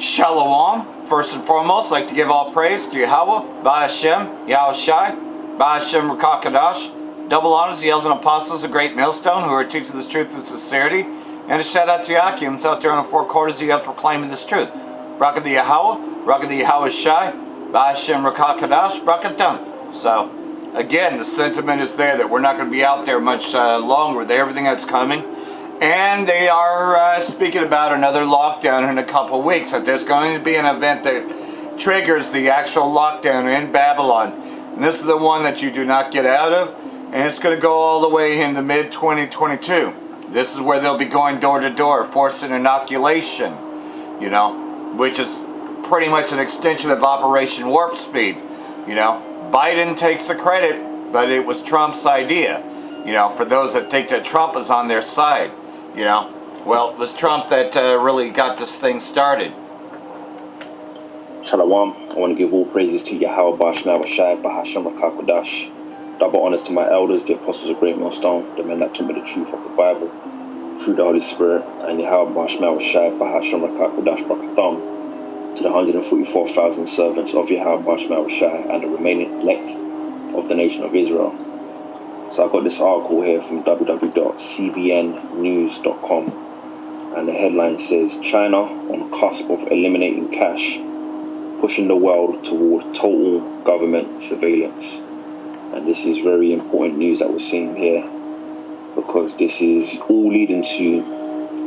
Shalom. First and foremost, I'd like to give all praise to Yahweh, Ba'Hashem, Yahushai, Ba'Hashem Rakakadash. Double honors the elders and apostles, a great millstone, who are teaching this truth with sincerity. And a shout out to Yakims out there in the four quarters of the earth proclaiming this truth. Barak the Yahweh, Barak the Yahushai, Ba'Hashem Rakakadash, Brakatum. So, again, the sentiment is there that we're not going to be out there much longer with everything that's coming. And they are speaking about another lockdown in a couple of weeks. That there's going to be an event that triggers the actual lockdown in Babylon. And this is the one that you do not get out of. And it's going to go all the way into mid-2022. This is where they'll be going door to door, forcing inoculation. You know, which is pretty much an extension of Operation Warp Speed. You know, Biden takes the credit, but it was Trump's idea. You know, for those that think that Trump is on their side. You know, well, it was Trump that really got this thing started. Shalom. I want to give all praises to Yahweh, Ba'Hashem, Ba'Hashem Rakakadash. Double honors to my elders, the apostles of Great Millstone, the men that told me the truth of the Bible through the Holy Spirit, and Yahweh, Ba'Hashem, Rakakadash, Brakatham, to the 144,000 servants of Yahweh, Ba'Hashem, and the remaining elect of the nation of Israel. So I got this article here from www.cbnnews.com, and the headline says, China on cusp of eliminating cash, pushing the world toward total government surveillance. And this is very important news that we're seeing here, because this is all leading to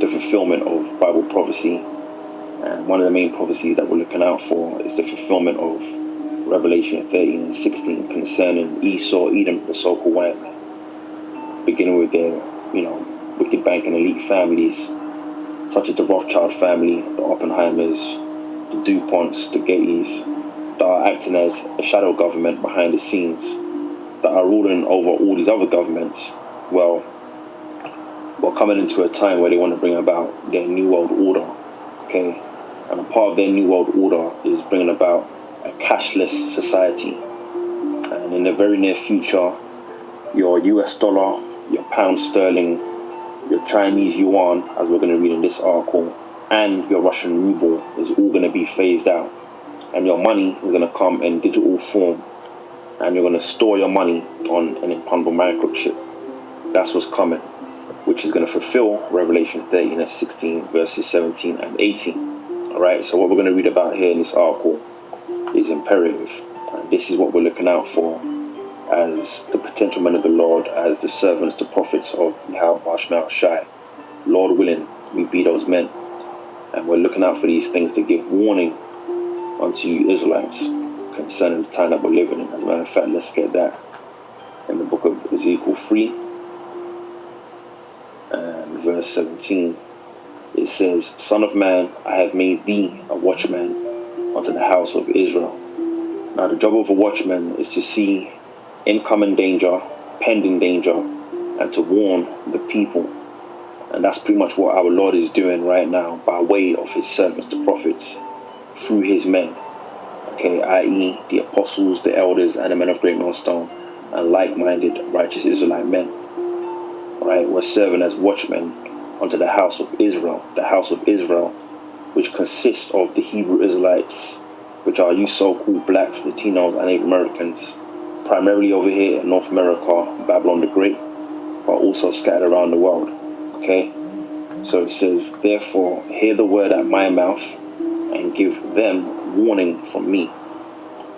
the fulfillment of Bible prophecy. And one of the main prophecies that we're looking out for is the fulfillment of Revelation 13 and 16 concerning Esau, Edom, the so-called white man, beginning with their, wicked bank and elite families, such as the Rothschild family, the Oppenheimers, the DuPonts, the Gateys, that are acting as a shadow government behind the scenes, that are ruling over all these other governments. Well, we're coming into a time where they want to bring about their New World Order, okay? And a part of their New World Order is bringing about a cashless society. And in the very near future, your US dollar, your pound sterling, your Chinese yuan, as we're going to read in this article, and your Russian ruble is all going to be phased out. And your money is going to come in digital form, and you're going to store your money on an implantable microchip. That's what's coming, which is going to fulfill Revelation 13 and 16, verses 17 and 18. Alright, so what we're going to read about here in this article is imperative. And this is what we're looking out for as the potential men of the Lord, as the servants, the prophets of Yahweh, Ba'Hashem. Lord willing, we be those men. And we're looking out for these things to give warning unto you Israelites concerning the time that we're living in. As a matter of fact, let's get that in the book of Ezekiel 3 and verse 17. It says, Son of man, I have made thee a watchman unto the house of Israel. Now the job of a watchman is to see incoming danger, pending danger, and to warn the people. And that's pretty much what our Lord is doing right now by way of his servants, the prophets, through his men. Okay, i.e. the apostles, the elders, and the men of Great Millstone, and like-minded righteous Israelite men. Alright, we're serving as watchmen unto the house of Israel. The house of Israel, which consists of the Hebrew Israelites, which are you so-called blacks, Latinos, and Native Americans, primarily over here in North America, Babylon the Great, but also scattered around the world. Okay? So it says, therefore, hear the word at my mouth, and give them warning from me.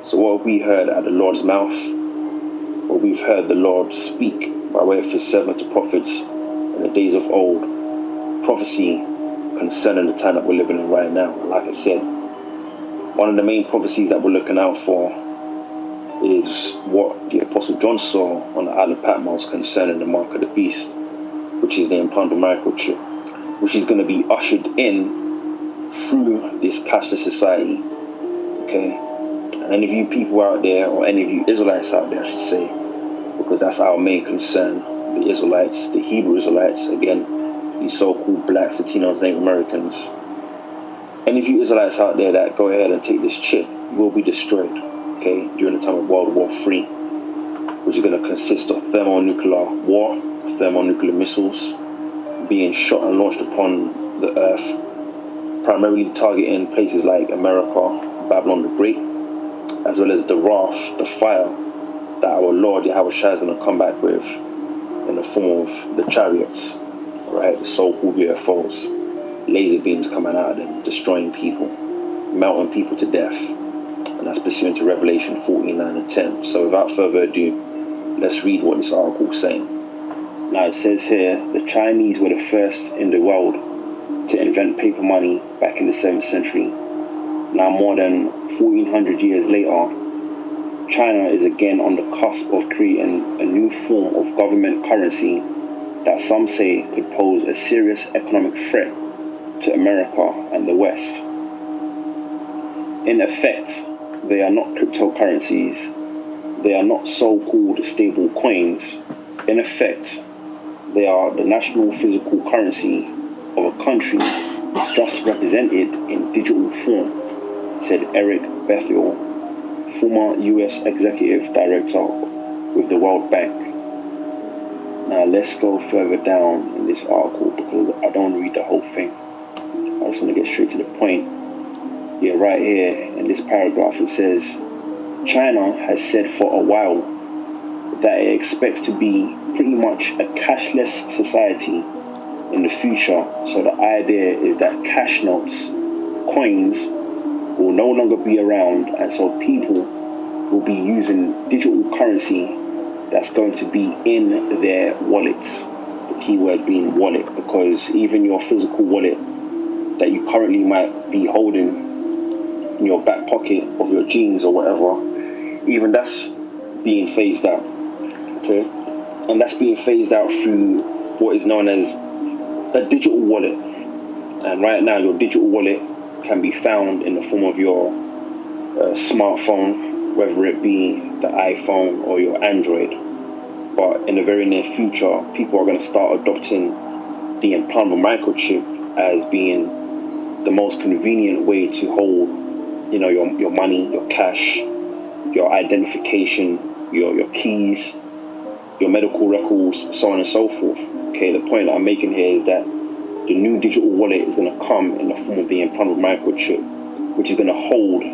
So what have we heard at the Lord's mouth? Well, we've heard the Lord speak by way of his servants, the prophets, in the days of old, prophecy concerning the time that we're living in right now. Like I said, one of the main prophecies that we're looking out for is what the Apostle John saw on the island Patmos concerning the mark of the beast, which is the implantable microchip, which is going to be ushered in through this cashless society. Okay? And any of you people out there, or any of you Israelites out there, I should say, because that's our main concern, the Israelites, the Hebrew Israelites, again, these so-called blacks, Latinos, Native Americans. Any of you Israelites out there that go ahead and take this chip will be destroyed, okay, during the time of World War III, which is going to consist of thermonuclear war, thermonuclear missiles being shot and launched upon the earth, primarily targeting places like America, Babylon the Great, as well as the wrath, the fire that our Lord Yahweh Shai is going to come back with in the form of the chariots, right? The so-called UFOs, laser beams coming out of them, destroying people, melting people to death. And that's pursuant to Revelation 14:9 and 10. So without further ado, let's read what this article is saying. Now it says here, the Chinese were the first in the world to invent paper money back in the 7th century. Now more than 1400 years later, China is again on the cusp of creating a new form of government currency that some say could pose a serious economic threat to America and the West. In effect, they are not cryptocurrencies, they are not so-called stable coins. In effect, they are the national physical currency of a country just represented in digital form, said Eric Bethel, former US Executive Director with the World Bank. Now let's go further down in this article because I don't read the whole thing. I just want to get straight to the point. Yeah, right here in this paragraph it says, China has said for a while that it expects to be pretty much a cashless society in the future. So the idea is that cash notes, coins, will no longer be around, and so people will be using digital currency that's going to be in their wallets. The keyword being wallet, because even your physical wallet that you currently might be holding in your back pocket of your jeans or whatever, even that's being phased out. Okay, and that's being phased out through what is known as a digital wallet. And right now your digital wallet can be found in the form of your smartphone, whether it be the iPhone or your Android. But in the very near future, people are going to start adopting the implantable microchip as being the most convenient way to hold, you know, your money, your cash, your identification, your keys, your medical records, so on and so forth. Okay, the point I'm making here is that the new digital wallet is going to come in the form of the implantable microchip, which is going to hold,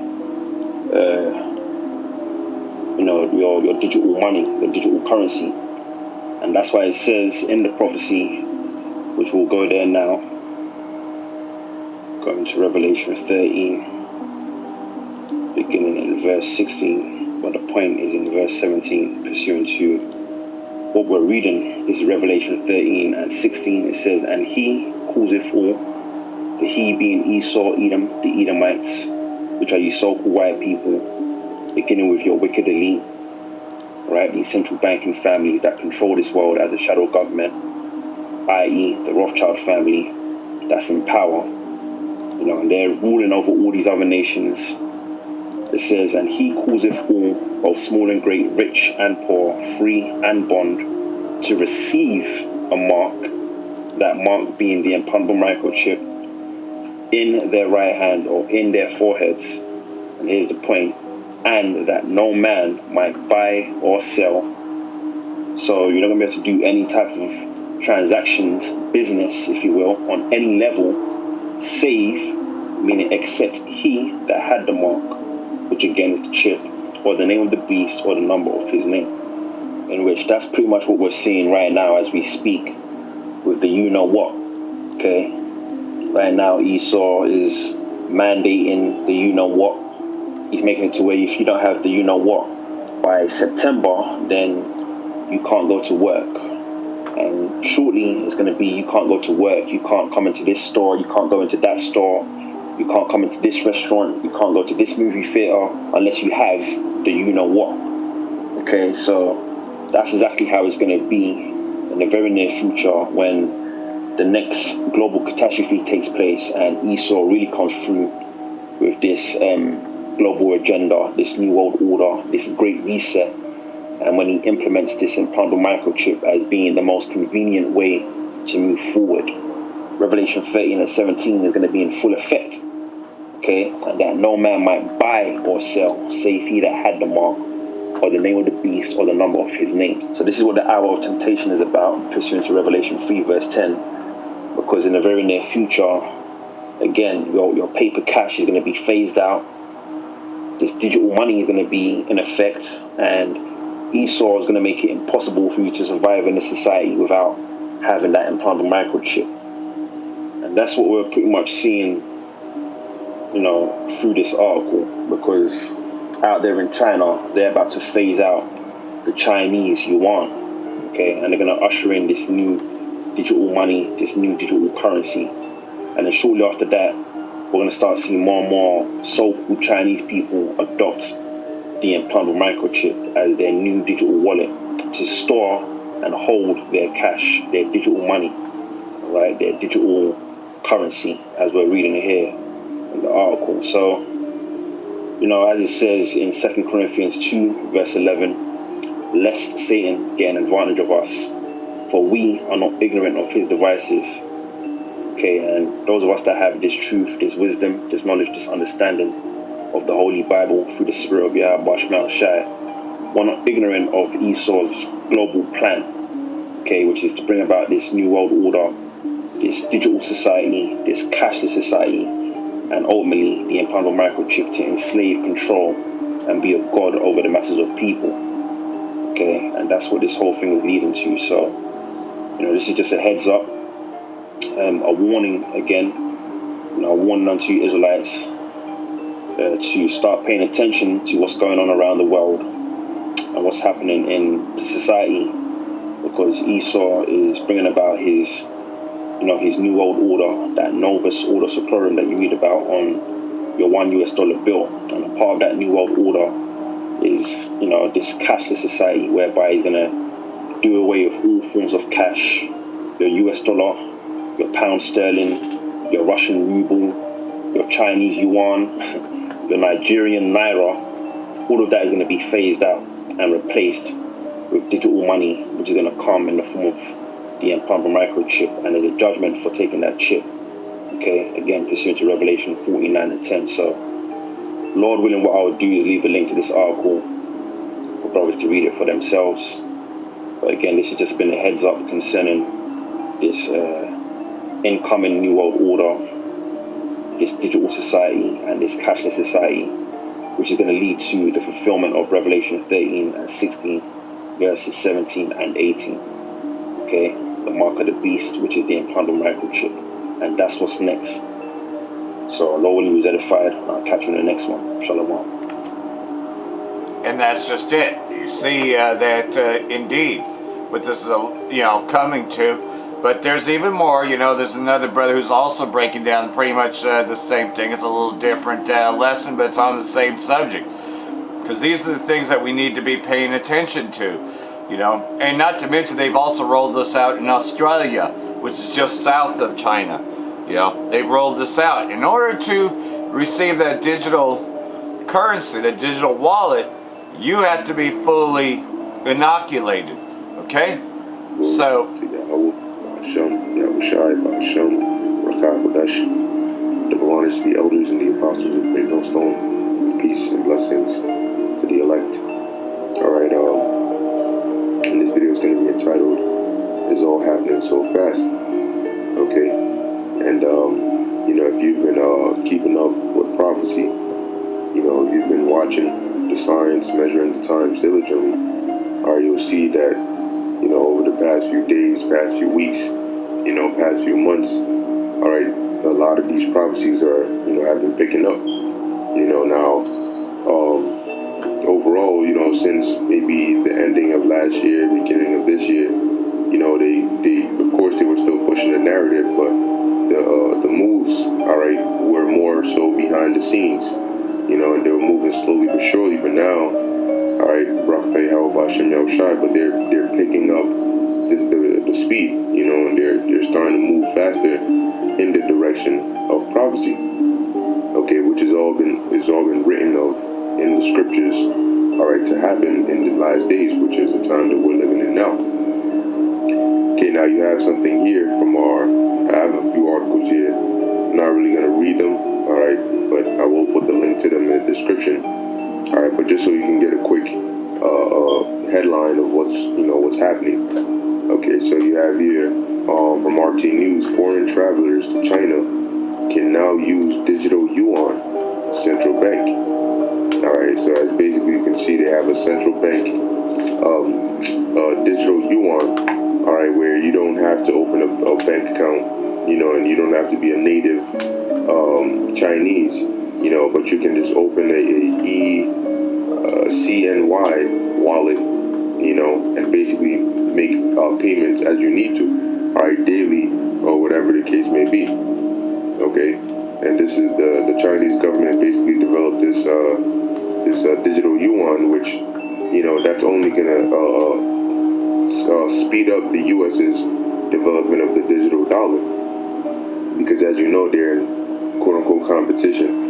your digital money, your digital currency. And that's why it says in the prophecy, which we'll go there now, going to Revelation 13, beginning in verse 16, but the point is in verse 17, pursuant to what we're reading. This is Revelation 13 and 16. It says, and he causeth all, the he being Esau, Edom, the Edomites, which are you so-called white people, beginning with your wicked elite, right? These central banking families that control this world as a shadow government, i.e. the Rothschild family that's in power, you know, and they're ruling over all these other nations. It says, and he causeth all, both small and great, rich and poor, free and bond, to receive a mark, that mark being the implantable microchip, in their right hand or in their foreheads. And here's the point, and that no man might buy or sell. So you're not going to be able to do any type of transactions, business, if you will, on any level, save, meaning except he that had the mark, which again is the chip, or the name of the beast, or the number of his name. In which that's pretty much what we're seeing right now as we speak with the you-know-what, okay? Right now Esau is mandating the you-know-what. He's making it to where if you don't have the you-know-what by September, then you can't go to work. And shortly it's going to be you can't go to work, you can't come into this store, you can't go into that store, you can't come into this restaurant, you can't go to this movie theater unless you have the you-know-what. Okay, so that's exactly how it's going to be in the very near future when the next global catastrophe takes place and Esau really comes through with this global agenda, this new world order, this great reset. And when he implements this implantable microchip as being the most convenient way to move forward, Revelation 13 and 17 is going to be in full effect. Okay, and that no man might buy or sell, save he that had the mark, or the name of the beast, or the number of his name. So this is what the hour of temptation is about, pursuant to Revelation 3 verse 10. Because in the very near future, again, your paper cash is going to be phased out. This digital money is going to be in effect, and Esau is going to make it impossible for you to survive in this society without having that implanted microchip. And that's what we're pretty much seeing, through this article, because out there in China, they're about to phase out the Chinese yuan, okay, and they're going to usher in this new digital money, this new digital currency. And then shortly after that, we're going to start seeing more and more so-called Chinese people adopt the implantable microchip as their new digital wallet to store and hold their cash, their digital money, right, their digital currency, as we're reading it here in the article. So, as it says in 2 Corinthians 2, verse 11, lest Satan get an advantage of us, for we are not ignorant of his devices. Okay, and those of us that have this truth, this wisdom, this knowledge, this understanding of the Holy Bible through the Spirit of Yahweh Shai, we're not ignorant of Esau's global plan, okay, which is to bring about this new world order, this digital society, this cashless society, and ultimately the implantable microchip to enslave, control, and be a god over the masses of people. Okay, and that's what this whole thing is leading to. So, this is just a heads up, a warning again, a warning unto you Israelites to start paying attention to what's going on around the world and what's happening in the society, because Esau is bringing about his his new world order, that Novus Order Seclorum that you read about on your $1 bill. And a part of that new world order is, this cashless society whereby he's going to do away with all forms of cash, your US dollar, your pound sterling, your Russian ruble, your Chinese yuan, your Nigerian naira. All of that is going to be phased out and replaced with digital money, which is going to come in the form of the implantable microchip, and there's a judgment for taking that chip. Okay, again, pursuant to Revelation 49 and 10. So, Lord willing, what I would do is leave the link to this article for brothers to read it for themselves. But again, this has just been a heads up concerning this incoming new world order, this digital society, and this cashless society, which is going to lead to the fulfillment of Revelation 13 and 16, verses 17 and 18. Okay, the mark of the beast, which is the implantable microchip, and that's what's next. So, Lord willing, was edified, and I'll catch you in the next one. Shalom. And that's just it. You see that indeed, what this is, coming to. But there's even more. There's another brother who's also breaking down pretty much the same thing. It's a little different lesson, but it's on the same subject. Because these are the things that we need to be paying attention to. And not to mention they've also rolled this out in Australia, which is just south of China. They've rolled this out. In order to receive that digital currency, that digital wallet, you have to be fully inoculated. Okay? So, double honors to the elders and the apostles of Faith Stone. Peace and blessings to the elect. Alright, and this video is going to be entitled, "It's All Happening So Fast." Okay, and if you've been keeping up with prophecy, if you've been watching the signs, measuring the times diligently, you'll see that over the past few days, past few weeks, past few months, a lot of these prophecies are have been picking up. Now overall, since maybe the ending of last year, beginning of this year, they of course they were still pushing the narrative, but the moves, were more so behind the scenes, and they were moving slowly but surely. But now, but they're picking up the speed, and they're starting to move faster in the direction of prophecy. Okay, which has all been written of in the scriptures, to happen in the last days, which is the time that we're living in now. Okay, now you have something here from I have a few articles here. I'm not really gonna read them, but I will put the link to them in the description. But just so you can get a quick headline of what's happening. Okay, so you have here from RT News, foreign travelers to China can now use digital yuan central bank. All right, so as basically you can see, they have a central bank digital yuan. All right, where you don't have to open a bank account, and you don't have to be a native Chinese, but you can just open a CNY wallet, and basically make payments as you need to, all right, daily or whatever the case may be. Okay, and this is the Chinese government basically developed this digital yuan, which that's only gonna speed up the U.S.'s development of the digital dollar, because as you know, they're in quote unquote competition.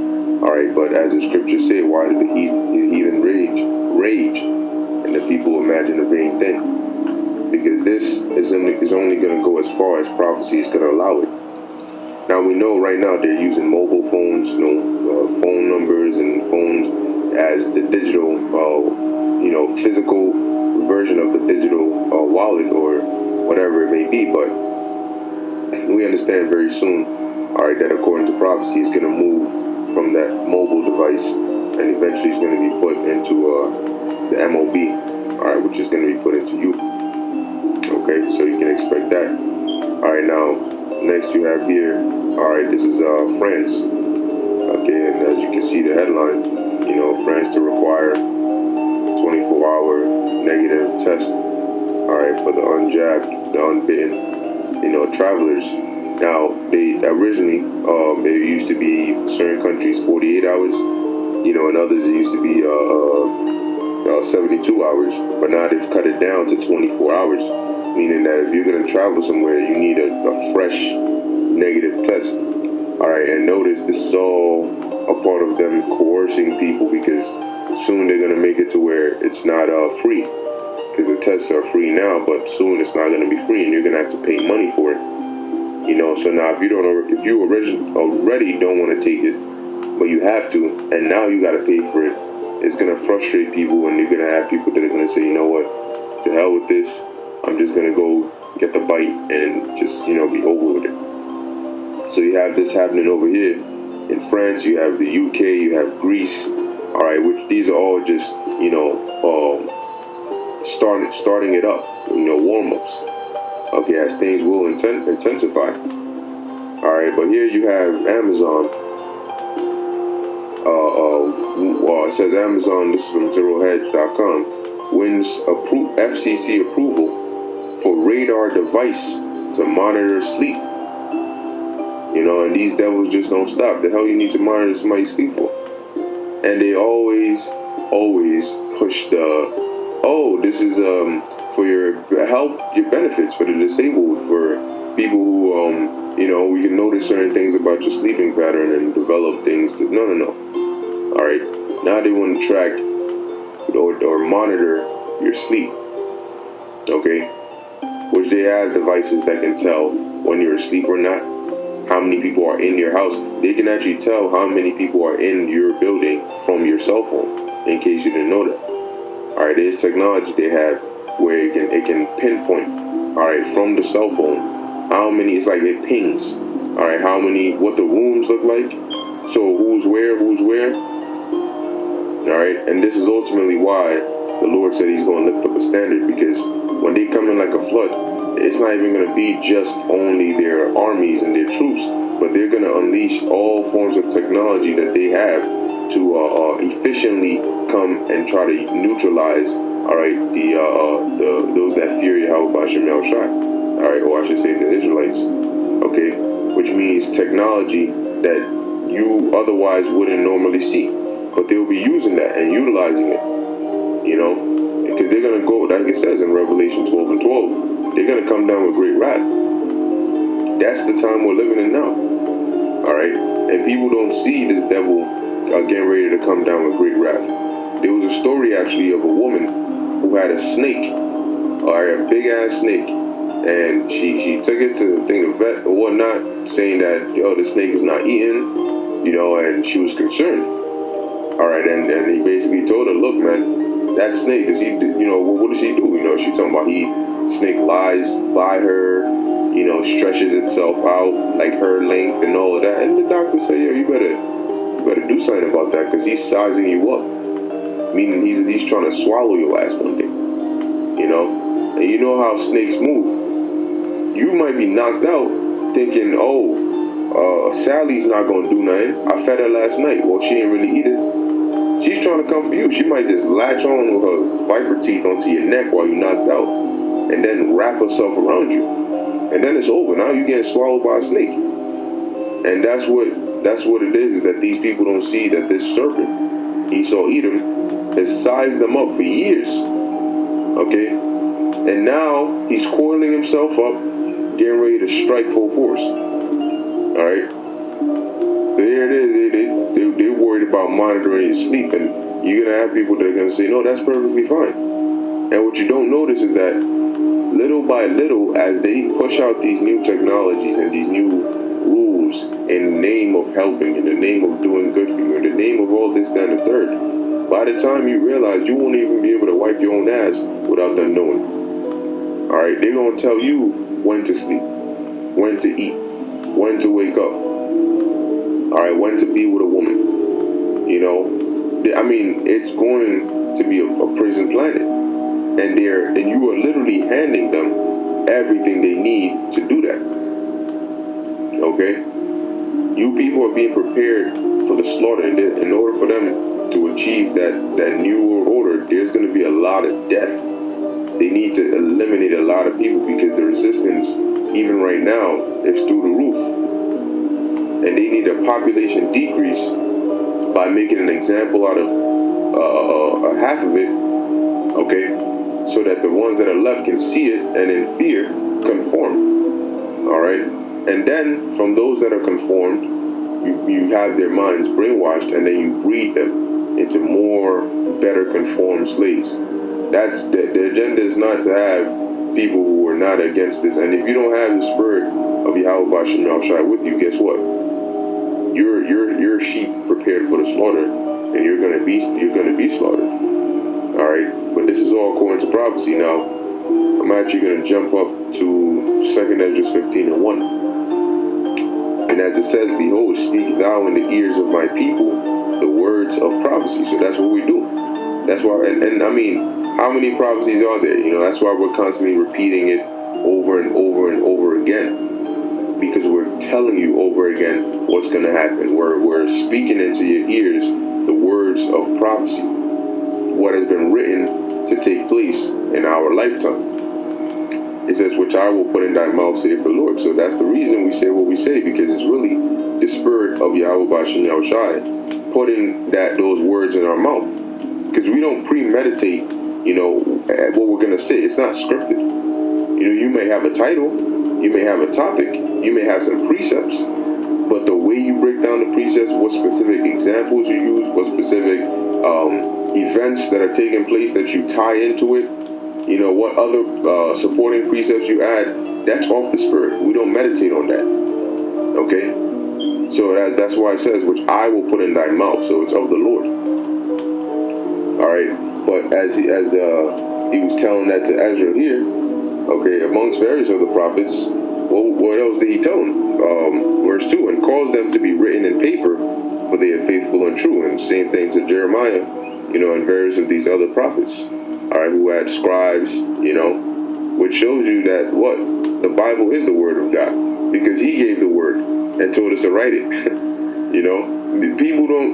All right, but as the scriptures say, why did the heathen rage, and the people imagine a vain thing? Because this is only going to go as far as prophecy is going to allow it. Now we know right now they're using mobile phones, phone numbers and phones as the digital, physical version of the digital wallet or whatever it may be. But we understand very soon, all right, that according to prophecy, it's going to move from that mobile device and eventually it's going to be put into the MOB, all right, which is going to be put into you. Okay, so you can expect that. All right, now next you have here, all right, this is France. Okay, and as you can see the headline, France to require 24-hour negative test, all right, for the unjabbed, the unbitten, travelers. Now, they originally, they used to be, for certain countries, 48 hours, and others it used to be 72 hours, but now they've cut it down to 24 hours, meaning that if you're going to travel somewhere, you need a fresh negative test. All right, and notice this is all a part of them coercing people, because soon they're going to make it to where it's not free, because the tests are free now, but soon it's not going to be free, and you're going to have to pay money for it. So now if you already don't want to take it, but you have to, and now you got to pay for it, it's going to frustrate people, and you're going to have people that are going to say, you know what, to hell with this, I'm just going to go get the bite and just, be over with it. So you have this happening over here in France, you have the UK, you have Greece, all right, which these are all just, starting it up, warm-ups. Okay, as things will intensify. All right, but here you have Amazon. It says Amazon, this is from ZeroHedge.com, wins FCC approval for radar device to monitor sleep. And these devils just don't stop. The hell you need to monitor somebody's sleep for? And they always push this is for your help, your benefits for the disabled, for people who, we can notice certain things about your sleeping pattern and develop things that, no. All right, now they want to track or monitor your sleep, okay? Which they have devices that can tell when you're asleep or not, how many people are in your house. They can actually tell how many people are in your building from your cell phone, in case you didn't know that. All right, there's technology they have where it can pinpoint, all right, from the cell phone, how many, it's like it pings, all right, what the rooms look like, so who's where, all right, and this is ultimately why the Lord said he's going to lift up a standard, because when they come in like a flood, it's not even going to be just only their armies and their troops, but they're going to unleash all forms of technology that they have to efficiently come and try to neutralize, all right, those that fear Yahweh B'Shem Yahushai, all right, or I should say the Israelites, okay, which means technology that you otherwise wouldn't normally see, but they'll be using that and utilizing it, because they're going to go, like it says in Revelation 12 and 12, they're going to come down with great wrath. That's the time we're living in now, all right, and people don't see this devil getting ready to come down with great wrath. There was a story actually of a woman who had a snake, a big ass snake, and she took it to the vet or whatnot, saying that the snake is not eating, and she was concerned. All right, and he basically told her, look, man, that snake, what does he do? She talking about snake lies by her, stretches itself out like her length and all of that. And the doctor said, yo, you better do something about that, because he's sizing you up. Meaning he's trying to swallow your ass one day. And you know how snakes move. You might be knocked out thinking, Sally's not going to do nothing. I fed her last night. Well, she didn't really eat it. She's trying to come for you. She might just latch on with her viper teeth onto your neck while you're knocked out, and then wrap herself around you. And then it's over. Now you're getting swallowed by a snake. And that's what it is that these people don't see, that this serpent, Esau Edom, has sized them up for years. Okay? And now he's coiling himself up, getting ready to strike full force. Alright? So here it is. They're worried about monitoring your sleep, and you're going to have people that are going to say, no, that's perfectly fine. And what you don't notice is that little by little, as they push out these new technologies and these new rules in the name of helping, in the name of doing good for you, in the name of all this, that, and the third, by the time you realize, you won't even be able to wipe your own ass without them knowing. Alright, they're going to tell you when to sleep, when to eat, when to wake up, alright, when to be with a woman. It's going to be a prison planet. And you are literally handing them everything they need to do that. Okay? You people are being prepared for the slaughter. And in order for them to achieve that new world order, there's going to be a lot of death. They need to eliminate a lot of people, because the resistance, even right now, is through the roof. And they need a population decrease by making an example out of half of it, okay? So that the ones that are left can see it and in fear conform. Alright? And then from those that are conformed, you have their minds brainwashed, and then you breed them into more better conformed slaves. That's the agenda is not to have people who are not against this. And if you don't have the spirit of Yahweh Bashem Yahushua with you, guess what? You're sheep prepared for the slaughter, and you're gonna be slaughtered. Alright, but this is all according to prophecy. Now, I'm actually going to jump up to 2 Esdras 15:1. And as it says, behold, speak thou in the ears of my people the words of prophecy. So that's what we do. That's why, and how many prophecies are there? That's why we're constantly repeating it over and over and over again. Because we're telling you over again what's going to happen. We're speaking into your ears the words of prophecy, what has been written to take place in our lifetime. It says, which I will put in thy mouth, saith the Lord. So that's the reason we say what we say, because it's really the spirit of Yahweh Bashem Yahushai putting those words in our mouth. Because we don't premeditate, what we're going to say. It's not scripted. You may have a title, you may have a topic, you may have some precepts, but the way you break down the precepts, what specific examples you use, what specific events that are taking place that you tie into it, what other supporting precepts you add, that's off the spirit. We don't meditate on that. Okay? So that's why it says, which I will put in thy mouth. So it's of the Lord. Alright? But as he was telling that to Ezra here, okay, amongst various other prophets, well, what else did he tell him? Verse 2, and cause them to be written in paper, for they are faithful and true. And same thing to Jeremiah, and various of these other prophets, alright, who had scribes, which shows you that the Bible is the word of God, because he gave the word and told us to write it.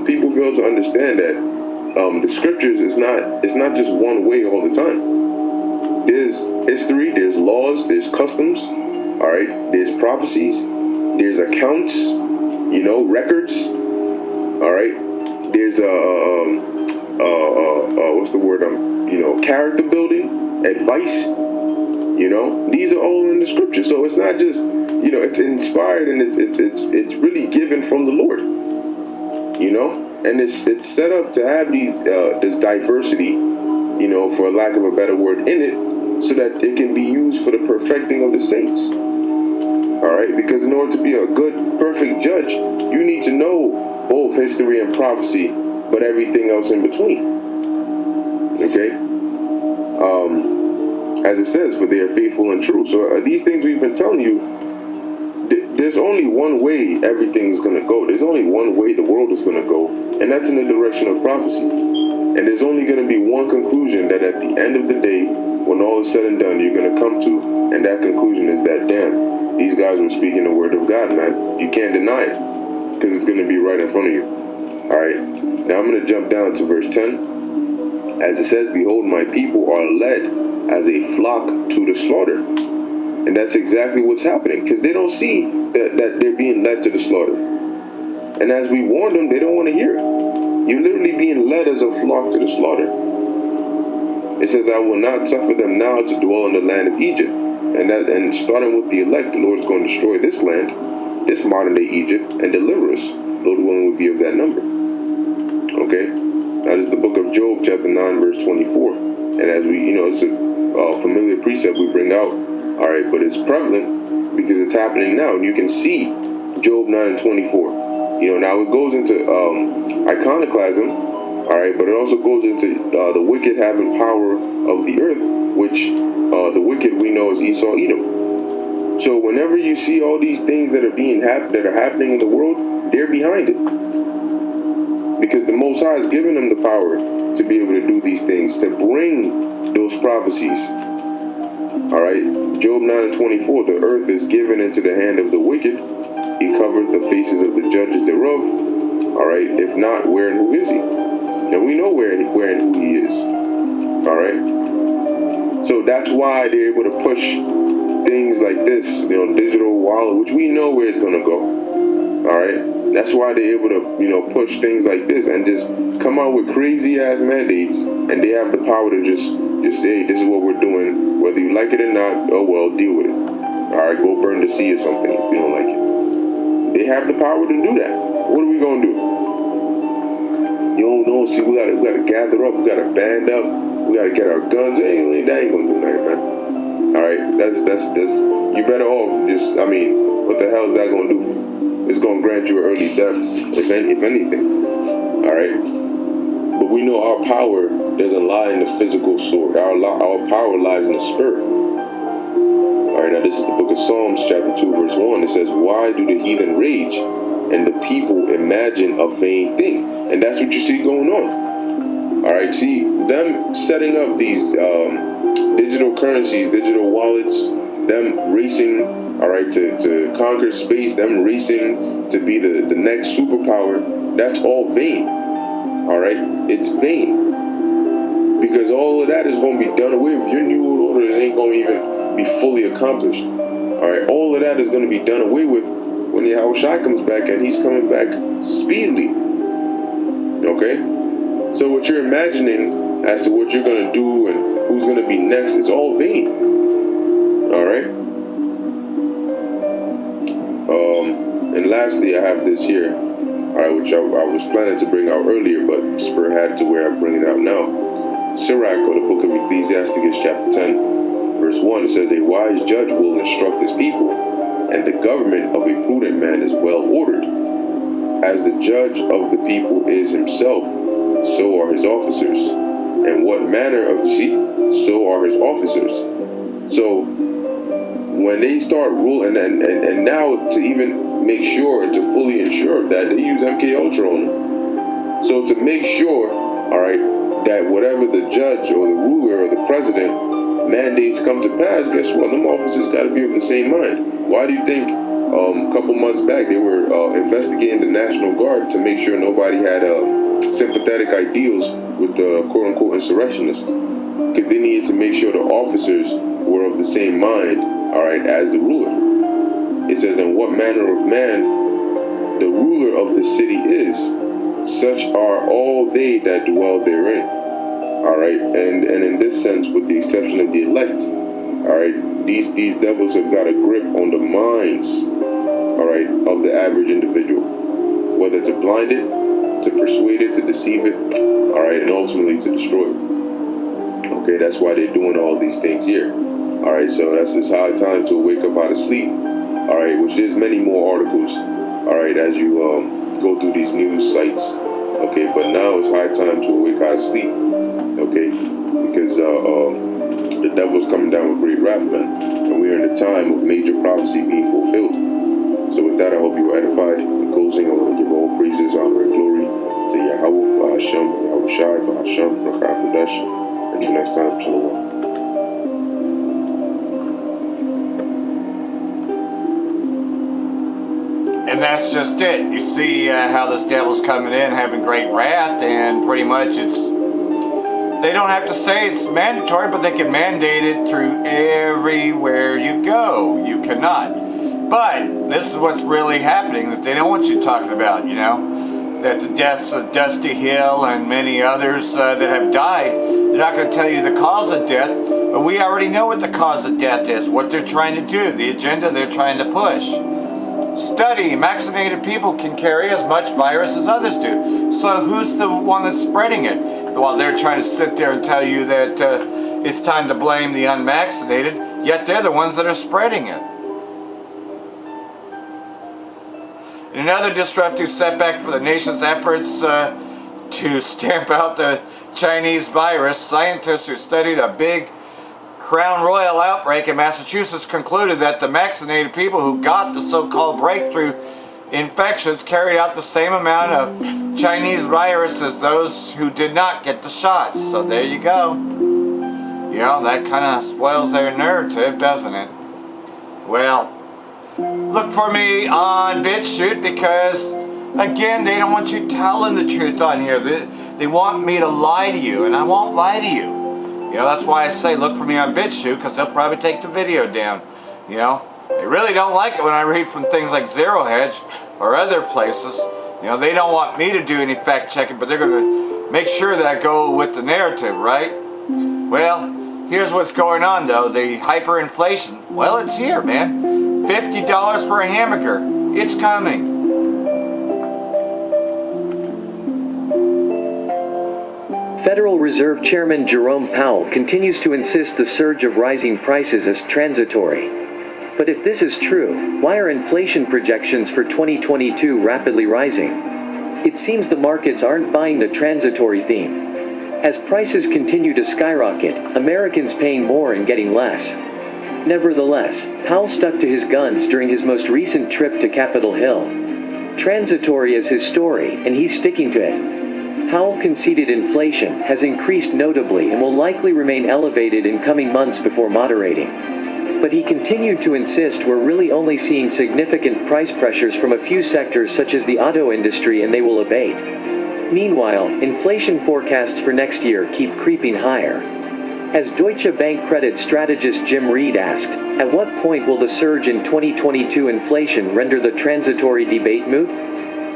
People fail to understand that the scriptures is not just one way all the time. There's history, there's laws, there's customs, alright, there's prophecies, there's accounts, records, alright, there's what's the word? Character building, advice. These are all in the scripture. So it's not just, it's inspired, and it's really given from the Lord. And it's set up to have this diversity, for lack of a better word, in it, so that it can be used for the perfecting of the saints. All right, because in order to be a good, perfect judge, you need to know both history and prophecy, but everything else in between. Okay? as it says, for they are faithful and true. So these things we've been telling you, there's only one way everything is going to go. There's only one way the world is going to go, and that's in the direction of prophecy. And there's only going to be one conclusion that at the end of the day, when all is said and done, you're going to come to, and that conclusion is that, damn, these guys were speaking the word of God, man. You can't deny it, because it's going to be right in front of you. All right, now I'm going to jump down to verse 10. As it says, behold, my people are led as a flock to the slaughter. And that's exactly what's happening, because they don't see that they're being led to the slaughter. And as we warned them, they don't want to hear it. You're literally being led as a flock to the slaughter. It says, I will not suffer them now to dwell in the land of Egypt. And starting with the elect, the Lord is going to destroy this land, this modern day Egypt, and deliver us. Lord willing, will be of that number. Okay? Now this is the book of Job, chapter 9, verse 24. And as we, it's a familiar precept we bring out. All right, but it's prevalent because it's happening now. And you can see Job 9 and 24. Now it goes into iconoclasm, all right, but it also goes into the wicked having power of the earth, which the wicked we know is Esau, Edom. So whenever you see all these things that are happening in the world, they're behind it, because the Most High has given them the power to be able to do these things, to bring those prophecies. All right, Job 9 and 24, the earth is given into the hand of the wicked. He covered the faces of the judges thereof. All right, if not, where and who is he? And we know where and who he is. All right, so that's why they're able to push things like this, digital wallet, which we know where it's going to go. All right, that's why they're able to, push things like this and just come out with crazy ass mandates, and they have the power to just say, this is what we're doing, whether you like it or not. Oh well, deal with it. All right, go burn the sea or something if you don't like it. They have the power to do that. What are we gonna do? See, we gotta gather up, we gotta band up, we gotta get our guns. That ain't gonna do nothing, man. All right, that's you better off what the hell is that gonna do for you? It's gonna grant you an early death, if anything. All right, but we know our power doesn't lie in the physical sword. Our power lies in the spirit. All right, now this is the book of Psalms, chapter 2, verse 1. It says, why do the heathen rage and the people imagine a vain thing? And that's what you see going on. All right, see, them setting up these digital currencies, digital wallets, them racing, all right, to conquer space, them racing to be the next superpower, that's all vain. All right, it's vain. Because all of that is going to be done away with. Your new world order ain't going to even be fully accomplished. All right, all of that is going to be done away with when Yahweh Shai comes back, and he's coming back speedily. Okay, so what you're imagining as to what you're going to do and who's going to be next, it's all vain. All right. And lastly, I have this here, all right, which I was planning to bring out earlier, but Spur had to where I bring it out now. Sirach, or the book of Ecclesiasticus, chapter 10, verse 1, it says, a wise judge will instruct his people, and the government of a prudent man is well ordered. As the judge of the people is himself, so are his officers. And what manner of deceit, so are his officers. So when they start ruling, and now to even make sure, to fully ensure that, they use MK Ultra on them. So to make sure, all right, that whatever the judge or the ruler or the president mandates come to pass, guess what? Them officers got to be of the same mind. Why do you think a couple months back they were investigating the National Guard to make sure nobody had sympathetic ideals with the quote-unquote insurrectionists? Because they needed to make sure the officers were of the same mind, all right, as the ruler. It says, in what manner of man the ruler of the city is, such are all they that dwell therein. All right, and in this sense, with the exception of the elect, all right, these devils have got a grip on the minds, all right, of the average individual, whether to blind it, to persuade it, to deceive it, all right, and ultimately to destroy it. Okay, that's why they're doing all these things here. All right, so that's this high time to wake up out of sleep. All right, which there's many more articles, all right, as you go through these news sites. Okay, but now it's high time to wake out of sleep. Okay, because the devil's coming down with great wrath, man, and we are in a time of major prophecy being fulfilled. So with that, I hope you were edified. In closing, I want to give all praises, honor, and glory to Yahweh, Bahashem, Yahweh Shai, Bahashem, Rakha Kodesh. Until next time, Shalom. And that's just it. You see how this devil's coming in, having great wrath, and pretty much they don't have to say it's mandatory, but they can mandate it through everywhere you go. You cannot. But this is what's really happening that they don't want you talking about, you know, that the deaths of Dusty Hill and many others that have died, they're not going to tell you the cause of death, but we already know what the cause of death is, what they're trying to do, the agenda they're trying to push. Study, vaccinated people can carry as much virus as others do. So who's the one that's spreading it? While they're trying to sit there and tell you that it's time to blame the unvaccinated, yet they're the ones that are spreading it. In another disruptive setback for the nation's efforts to stamp out the Chinese virus, scientists who studied a big Crown Royal outbreak in Massachusetts concluded that the vaccinated people who got the so-called breakthrough infections carried out the same amount of Chinese virus as those who did not get the shots. So there you go. You know, that kind of spoils their narrative, doesn't it? Well, look for me on BitChute because, again, they don't want you telling the truth on here. They want me to lie to you, and I won't lie to you. You know, that's why I say look for me on BitChute, because they'll probably take the video down. You know, they really don't like it when I read from things like Zero Hedge or other places. You know, they don't want me to do any fact checking, but they're going to make sure that I go with the narrative, right? Well, here's what's going on, though. The hyperinflation, well, it's here, man. $50 for a hamburger. It's coming. Federal Reserve Chairman Jerome Powell continues to insist the surge of rising prices is transitory. But if this is true, why are inflation projections for 2022 rapidly rising? It seems the markets aren't buying the transitory theme. As prices continue to skyrocket, Americans paying more and getting less. Nevertheless, Powell stuck to his guns during his most recent trip to Capitol Hill. Transitory is his story, and he's sticking to it. Powell conceded inflation has increased notably and will likely remain elevated in coming months before moderating. But he continued to insist we're really only seeing significant price pressures from a few sectors such as the auto industry, and they will abate. Meanwhile, inflation forecasts for next year keep creeping higher. As Deutsche Bank credit strategist Jim Reed asked, at what point will the surge in 2022 inflation render the transitory debate moot?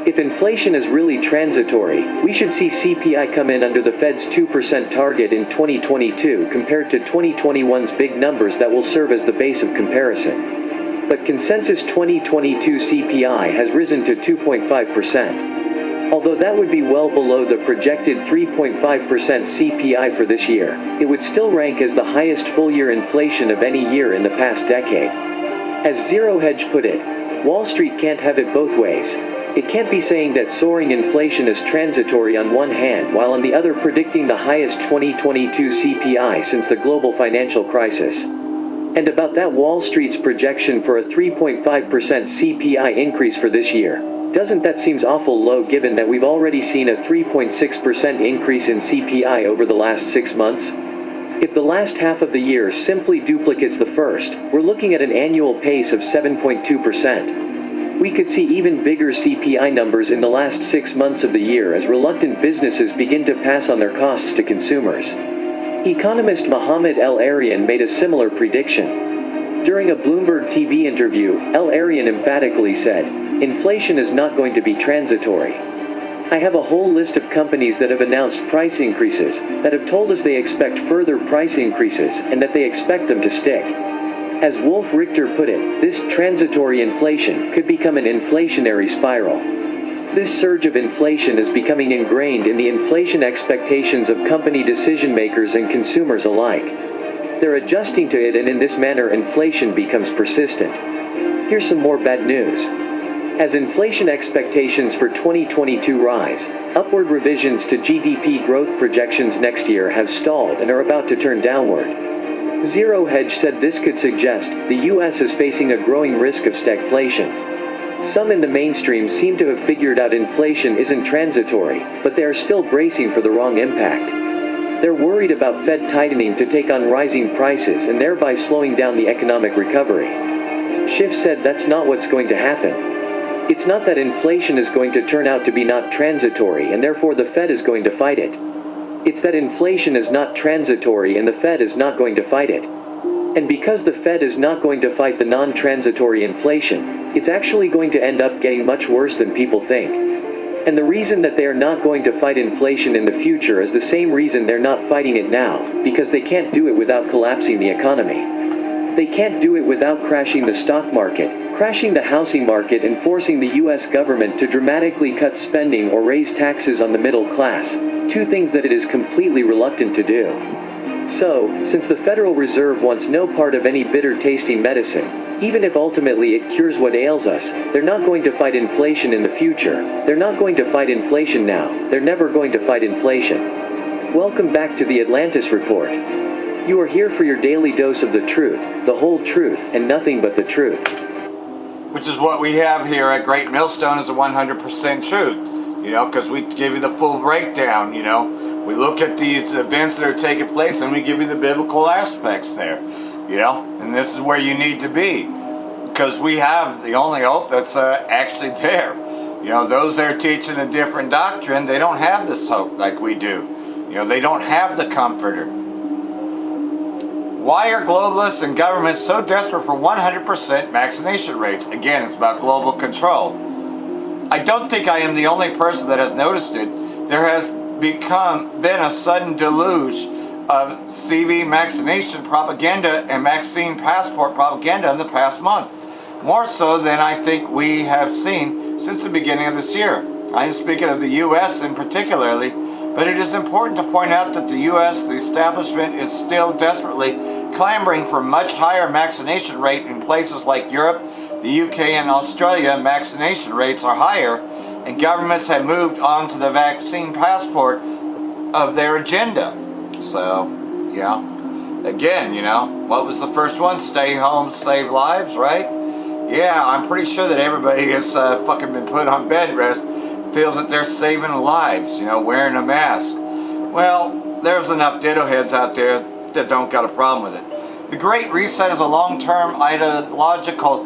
If inflation is really transitory, we should see CPI come in under the Fed's 2% target in 2022 compared to 2021's big numbers that will serve as the base of comparison. But consensus 2022 CPI has risen to 2.5%. Although that would be well below the projected 3.5% CPI for this year, it would still rank as the highest full-year inflation of any year in the past decade. As Zero Hedge put it, Wall Street can't have it both ways. It can't be saying that soaring inflation is transitory on one hand while on the other predicting the highest 2022 CPI since the global financial crisis. And about that Wall Street's projection for a 3.5% CPI increase for this year, doesn't that seem awful low given that we've already seen a 3.6% increase in CPI over the last 6 months? If the last half of the year simply duplicates the first, we're looking at an annual pace of 7.2%. We could see even bigger CPI numbers in the last 6 months of the year as reluctant businesses begin to pass on their costs to consumers. Economist Mohammed El-Arian made a similar prediction. During a Bloomberg TV interview, El-Arian emphatically said, "Inflation is not going to be transitory. I have a whole list of companies that have announced price increases, that have told us they expect further price increases, and that they expect them to stick." As Wolf Richter put it, this transitory inflation could become an inflationary spiral. This surge of inflation is becoming ingrained in the inflation expectations of company decision makers and consumers alike. They're adjusting to it, and in this manner inflation becomes persistent. Here's some more bad news. As inflation expectations for 2022 rise, upward revisions to GDP growth projections next year have stalled and are about to turn downward. Zero Hedge said this could suggest the US is facing a growing risk of stagflation. Some in the mainstream seem to have figured out inflation isn't transitory, but they are still bracing for the wrong impact. They're worried about Fed tightening to take on rising prices and thereby slowing down the economic recovery. Schiff said that's not what's going to happen. It's not that inflation is going to turn out to be not transitory and therefore the Fed is going to fight it. It's that inflation is not transitory and the Fed is not going to fight it. And because the Fed is not going to fight the non-transitory inflation, it's actually going to end up getting much worse than people think. And the reason that they are not going to fight inflation in the future is the same reason they're not fighting it now, because they can't do it without collapsing the economy. They can't do it without crashing the stock market, crashing the housing market and forcing the US government to dramatically cut spending or raise taxes on the middle class, two things that it is completely reluctant to do. So, since the Federal Reserve wants no part of any bitter-tasting medicine, even if ultimately it cures what ails us, they're not going to fight inflation in the future, they're not going to fight inflation now, they're never going to fight inflation. Welcome back to the Atlantis Report. You are here for your daily dose of the truth, the whole truth, and nothing but the truth. Which is what we have here at Great Millstone is a 100% truth, because we give you the full breakdown, We look at these events that are taking place and we give you the biblical aspects there, and this is where you need to be, because we have the only hope that's actually there. Those that are teaching a different doctrine, they don't have this hope like we do. They don't have the comforter. Why are globalists and governments so desperate for 100% vaccination rates? Again, it's about global control. I don't think I am the only person that has noticed it. There has been a sudden deluge of CV vaccination propaganda and vaccine passport propaganda in the past month. More so than I think we have seen since the beginning of this year. I am speaking of the U.S. in particularly, but it is important to point out that the U.S., the establishment, is still desperately clamoring for much higher vaccination rate in places like Europe, the UK, and Australia. Vaccination rates are higher, and governments have moved on to the vaccine passport of their agenda. So, again, what was the first one? Stay home, save lives, right? Yeah, I'm pretty sure that everybody has fucking been put on bed rest, feels that they're saving lives, wearing a mask. Well, there's enough ditto heads out there that don't got a problem with it. The Great Reset is a long-term ideological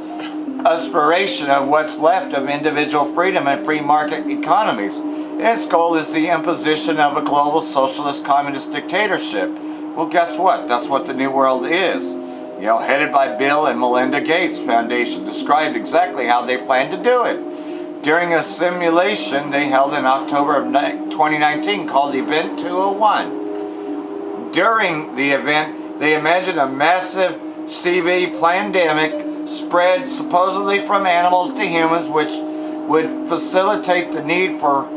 aspiration of what's left of individual freedom and free market economies. Its goal is the imposition of a global socialist communist dictatorship. Well, guess what? That's what the New World is. Headed by Bill and Melinda Gates Foundation, described exactly how they plan to do it. During a simulation they held in October of 2019 called Event 201. During the event, they imagined a massive CV pandemic spread supposedly from animals to humans, which would facilitate the need for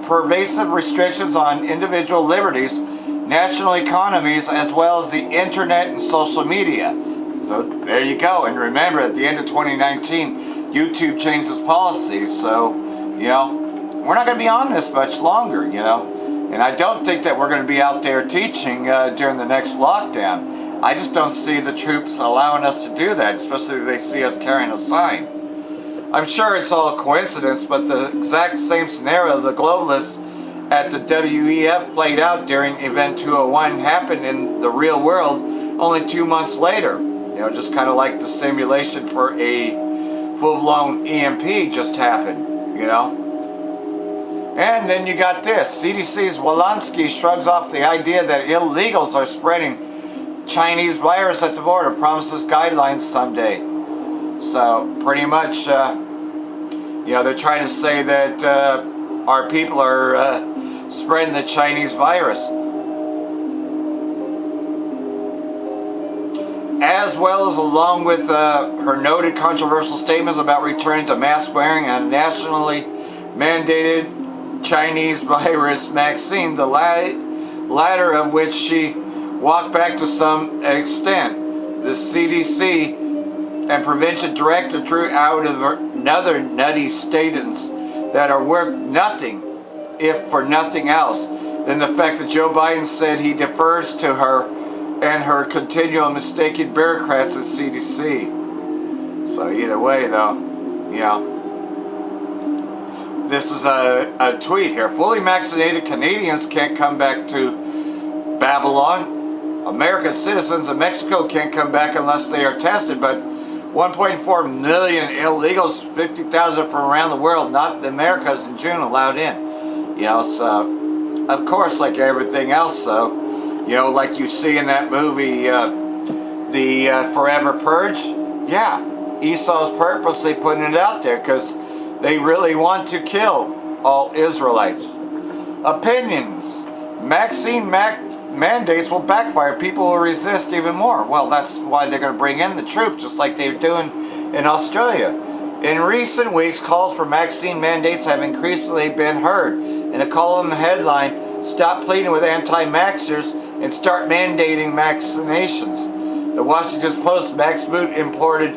pervasive restrictions on individual liberties, national economies, as well as the internet and social media. So there you go. And remember, at the end of 2019, YouTube changed its policies. So, we're not going to be on this much longer, And I don't think that we're going to be out there teaching during the next lockdown. I just don't see the troops allowing us to do that, especially if they see us carrying a sign. I'm sure it's all a coincidence, but the exact same scenario the globalists at the WEF played out during Event 201 happened in the real world only 2 months later. Just kind of like the simulation for a full-blown EMP just happened, And then you got this. CDC's Walensky shrugs off the idea that illegals are spreading Chinese virus at the border, promises guidelines someday. So, pretty much, they're trying to say that our people are spreading the Chinese virus. As well as along with her noted controversial statements about returning to mask wearing and nationally mandated Chinese virus vaccine, the latter of which she walked back to some extent. The CDC and prevention director drew out of another nutty statements that are worth nothing, if for nothing else, than the fact that Joe Biden said he defers to her and her continual mistaken bureaucrats at CDC. So either way, though, you know, this is a tweet here. Fully vaccinated Canadians can't come back to Babylon. American citizens of Mexico can't come back unless they are tested, but 1.4 million illegals, 50,000 from around the world, not the Americas in June, allowed in. You know, so, of course, like everything else, though, you know, like you see in that movie, the Forever Purge, yeah, Esau's purposely putting it out there because they really want to kill all Israelites. Opinions. Vaccine mandates will backfire. People will resist even more. Well, that's why they're going to bring in the troops, just like they're doing in Australia. In recent weeks, calls for vaccine mandates have increasingly been heard. In a column headline, "Stop pleading with anti-vaxxers and start mandating vaccinations." The Washington Post, Max Boot implored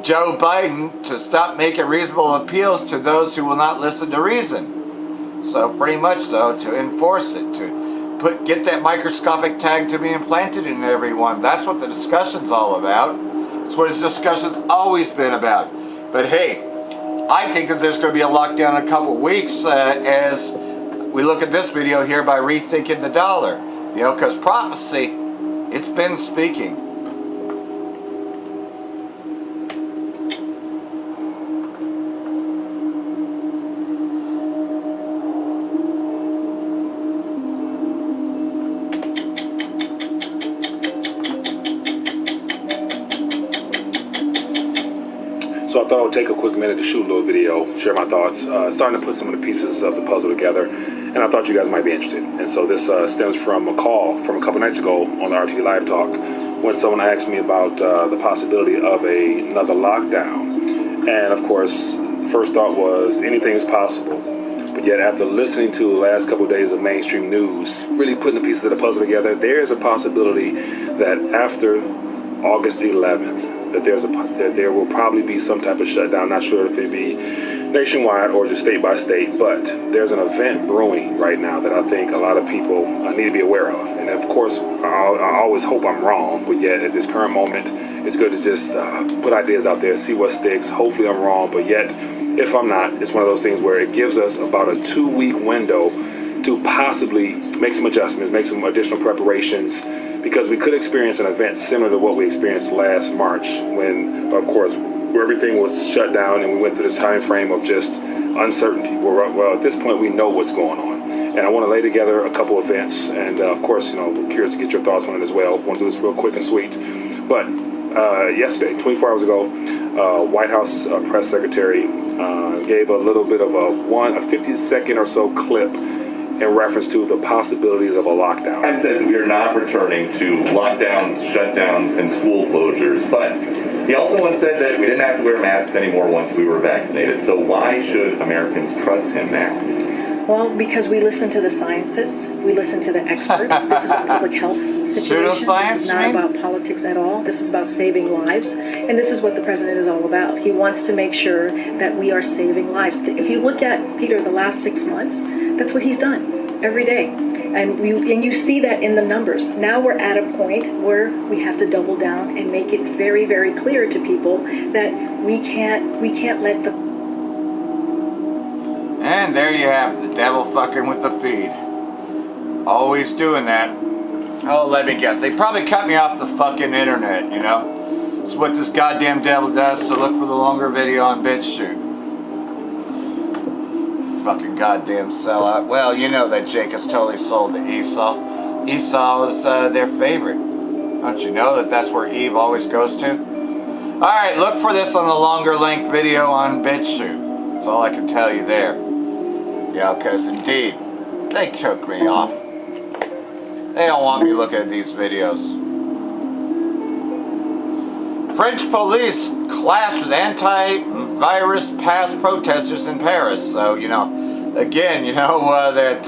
Joe Biden to stop making reasonable appeals to those who will not listen to reason. So pretty much so, to enforce it, to get that microscopic tag to be implanted in everyone. That's what the discussion's all about. That's what his discussion's always been about. But hey, I think that there's going to be a lockdown in a couple of weeks as we look at this video here by Rethinking the Dollar. You know, because prophecy, it's been speaking. So I thought I would take a quick minute to shoot a little video, share my thoughts, starting to put some of the pieces of the puzzle together, and I thought you guys might be interested. And so this stems from a call from a couple nights ago on the RTD Live Talk when someone asked me about the possibility of another lockdown. And of course, first thought was anything is possible. But yet after listening to the last couple of days of mainstream news, really putting the pieces of the puzzle together, there is a possibility that after August 11th, that there will probably be some type of shutdown. Not sure if it be nationwide or just state by state, but there's an event brewing right now that I think a lot of people need to be aware of. And of course, I always hope I'm wrong, but yet at this current moment, it's good to just put ideas out there, see what sticks. Hopefully I'm wrong, but yet if I'm not, it's one of those things where it gives us about a 2-week window to possibly make some adjustments, make some additional preparations, because we could experience an event similar to what we experienced last March when, of course, everything was shut down and we went through this time frame of just uncertainty. Well, at this point, we know what's going on. And I want to lay together a couple events. And, of course, you know, I'm curious to get your thoughts on it as well. I want to do this real quick and sweet. But yesterday, 24 hours ago, White House press secretary gave a little bit of a 50-second or so clip in reference to the possibilities of a lockdown. It says we are not returning to lockdowns, shutdowns, and school closures, but he also once said that we didn't have to wear masks anymore once we were vaccinated. So why should Americans trust him now? Well, because we listen to the scientists, we listen to the expert. This is a public health situation. Pseudoscience, This is not about politics at all. This is about saving lives. And this is what the president is all about. He wants to make sure that we are saving lives. If you look at, Peter, the last 6 months, that's what he's done every day. And you see that in the numbers. Now we're at a point where we have to double down and make it very, very clear to people that we can't let the... And there you have the devil fucking with the feed. Always doing that. Oh, let me guess. They probably cut me off the fucking internet, you know? It's what this goddamn devil does, so look for the longer video on BitChute. Fucking goddamn sellout. Well, you know that Jacob's totally sold to Esau. Esau is their favorite. Don't you know that that's where Eve always goes to? Alright, look for this on the longer length video on BitChute. That's all I can tell you there. Yeah, because indeed, they took me off. They don't want me looking at these videos. French police clashed with anti-virus pass protesters in Paris. So, you know, again, you know, that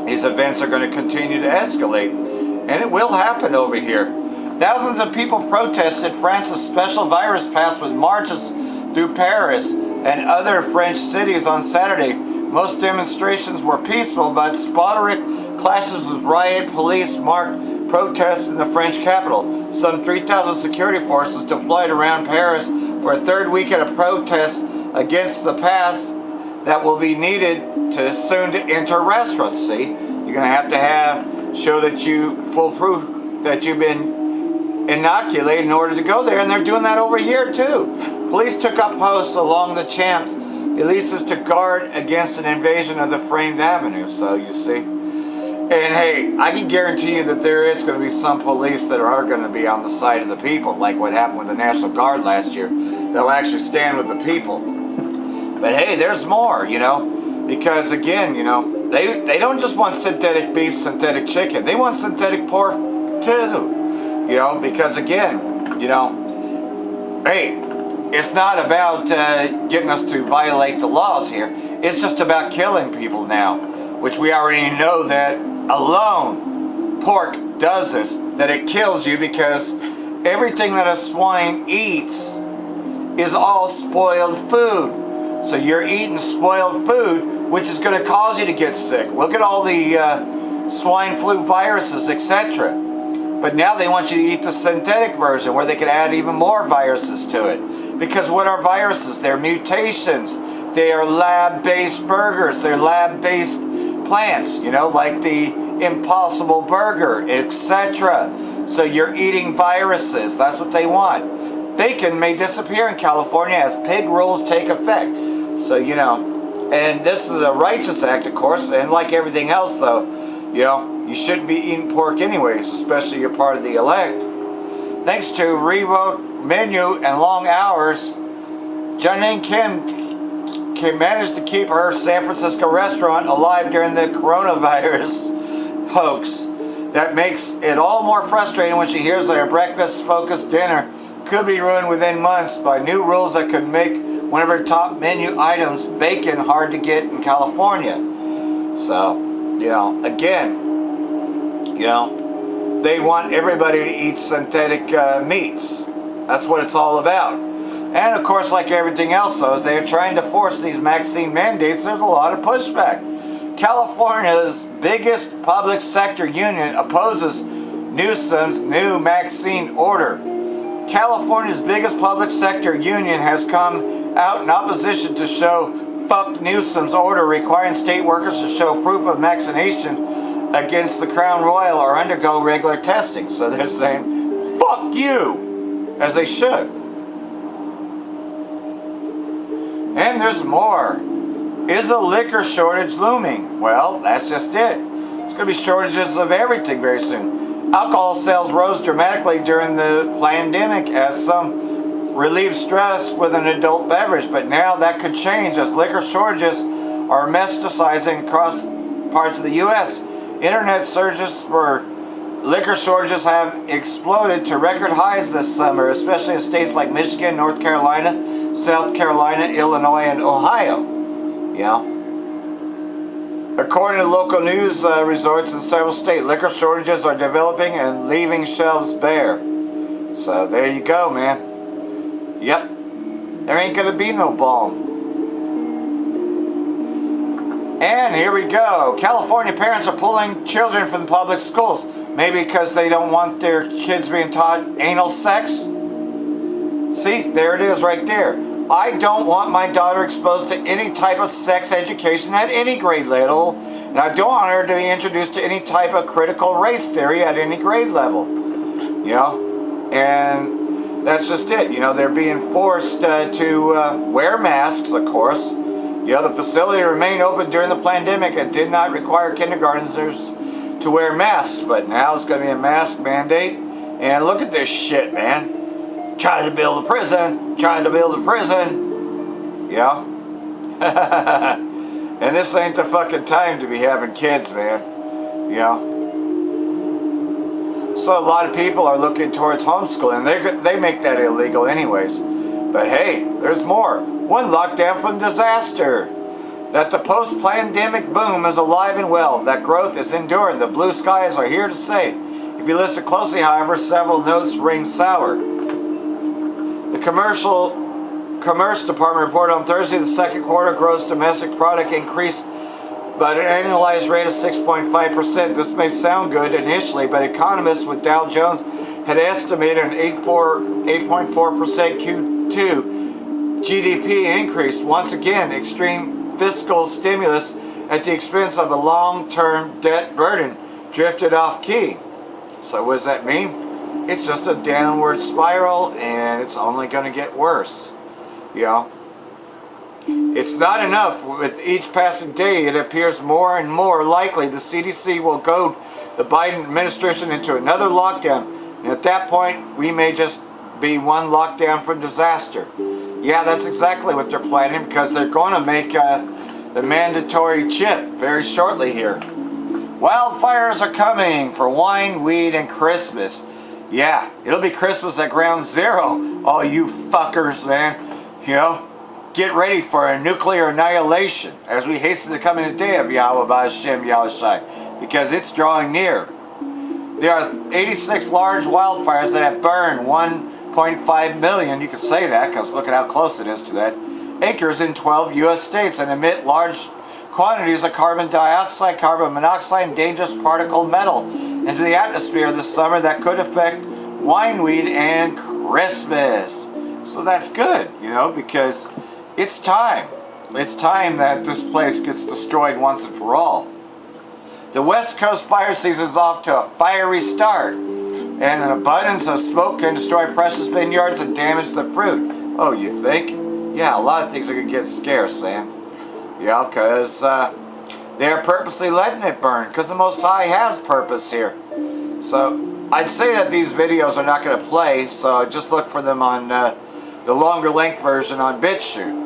these events are going to continue to escalate. And it will happen over here. Thousands of people protested France's special virus pass with marches through Paris and other French cities on Saturday. Most demonstrations were peaceful, but sporadic clashes with riot police marked protests in the French capital. Some 3,000 security forces deployed around Paris for a third weekend of protests against the pass that will be needed to soon to enter restaurants. See, you're going to have show that you full proof that you've been inoculated in order to go there, and they're doing that over here too. Police took up posts along the Champs-Élysées to guard against an invasion of the framed avenue. So you see, and hey, I can guarantee you that there is going to be some police that are going to be on the side of the people, like what happened with the National Guard last year. They'll actually stand with the people. But hey, there's more, you know, because again, you know, they don't just want synthetic beef, synthetic chicken. They want synthetic pork too, you know, because again, you know, hey, it's not about getting us to violate the laws here. It's just about killing people now, which we already know that alone pork does this, that it kills you because everything that a swine eats is all spoiled food. So you're eating spoiled food, which is going to cause you to get sick. Look at all the swine flu viruses, etc. But now they want you to eat the synthetic version where they can add even more viruses to it. Because what are viruses? They're mutations. They are lab-based burgers. They're lab-based plants, you know, like the Impossible Burger, etc. So you're eating viruses. That's what they want. Bacon may disappear in California as pig rules take effect. So, you know, and this is a righteous act, of course, and like everything else, though, you know, you shouldn't be eating pork anyways, especially you're part of the elect. Thanks to remote menu and long hours, Janine Kim managed to keep her San Francisco restaurant alive during the coronavirus hoax. That makes it all more frustrating when she hears that her breakfast-focused dinner could be ruined within months by new rules that could make one of her top menu items, bacon, hard to get in California. So, you know, again, you know, they want everybody to eat synthetic meats. That's what it's all about. And of course, like everything else, though, as they're trying to force these vaccine mandates, there's a lot of pushback. California's biggest public sector union opposes Newsom's new vaccine order. California's biggest public sector union has come out in opposition to show fuck Newsom's order requiring state workers to show proof of vaccination against the Crown Royal or undergo regular testing. So they're saying, fuck you, as they should. And there's more. Is a liquor shortage looming? Well, that's just it. There's going to be shortages of everything very soon. Alcohol sales rose dramatically during the pandemic as some relieved stress with an adult beverage, but now that could change as liquor shortages are metastasizing across parts of the U.S. Internet searches for liquor shortages have exploded to record highs this summer, especially in states like Michigan, North Carolina, South Carolina, Illinois, and Ohio. You know? According to local news resorts in several states, liquor shortages are developing and leaving shelves bare. So there you go, man. Yep. There ain't gonna be no balm. And here we go. California parents are pulling children from the public schools. Maybe because they don't want their kids being taught anal sex. See, there it is right there. I don't want my daughter exposed to any type of sex education at any grade level. And I don't want her to be introduced to any type of critical race theory at any grade level. You know? And that's just it. You know, they're being forced to wear masks, of course. You know, the facility remained open during the pandemic and did not require kindergartners to wear masks. But now it's going to be a mask mandate. And look at this shit, man. Trying to build a prison. Trying to build a prison. You know? And this ain't the fucking time to be having kids, man. You know? So a lot of people are looking towards homeschooling. They make that illegal anyways. But hey, there's more. One lockdown from disaster. That the post-pandemic boom is alive and well. That growth is enduring. The blue skies are here to stay. If you listen closely, however, several notes ring sour. The Commerce Department reported on Thursday the second quarter gross domestic product increased but an annualized rate of 6.5%. This may sound good initially, but economists with Dow Jones had estimated an 8.4% Q2 GDP increase. Once again, extreme fiscal stimulus at the expense of a long-term debt burden drifted off key. So what does that mean? It's just a downward spiral, and it's only going to get worse. You know, it's not enough. With each passing day, it appears more and more likely the CDC will goad the Biden administration into another lockdown. And at that point, we may just be one lockdown from disaster. Yeah, that's exactly what they're planning, because they're going to make the mandatory chip very shortly here. Wildfires are coming for wine, weed, and Christmas. Yeah, it'll be Christmas at ground zero, all you fuckers, man. You know, get ready for a nuclear annihilation as we hasten the coming day of Yahweh Ba'Hashem Yahushai, because it's drawing near. There are 86 large wildfires that have burned 1.5 million, you could say that because look at how close it is to that, acres in 12 U.S. states, and emit large quantities of carbon dioxide, carbon monoxide, and dangerous particle metal into the atmosphere this summer that could affect wine, weed, and Christmas. So that's good, you know, because it's time. It's time that this place gets destroyed once and for all. The West Coast fire season is off to a fiery start, and an abundance of smoke can destroy precious vineyards and damage the fruit. Oh, you think? Yeah, a lot of things are going to get scarce, man. You know, because they're purposely letting it burn, because the Most High has purpose here. So, I'd say that these videos are not going to play, so just look for them on the longer length version on BitChute.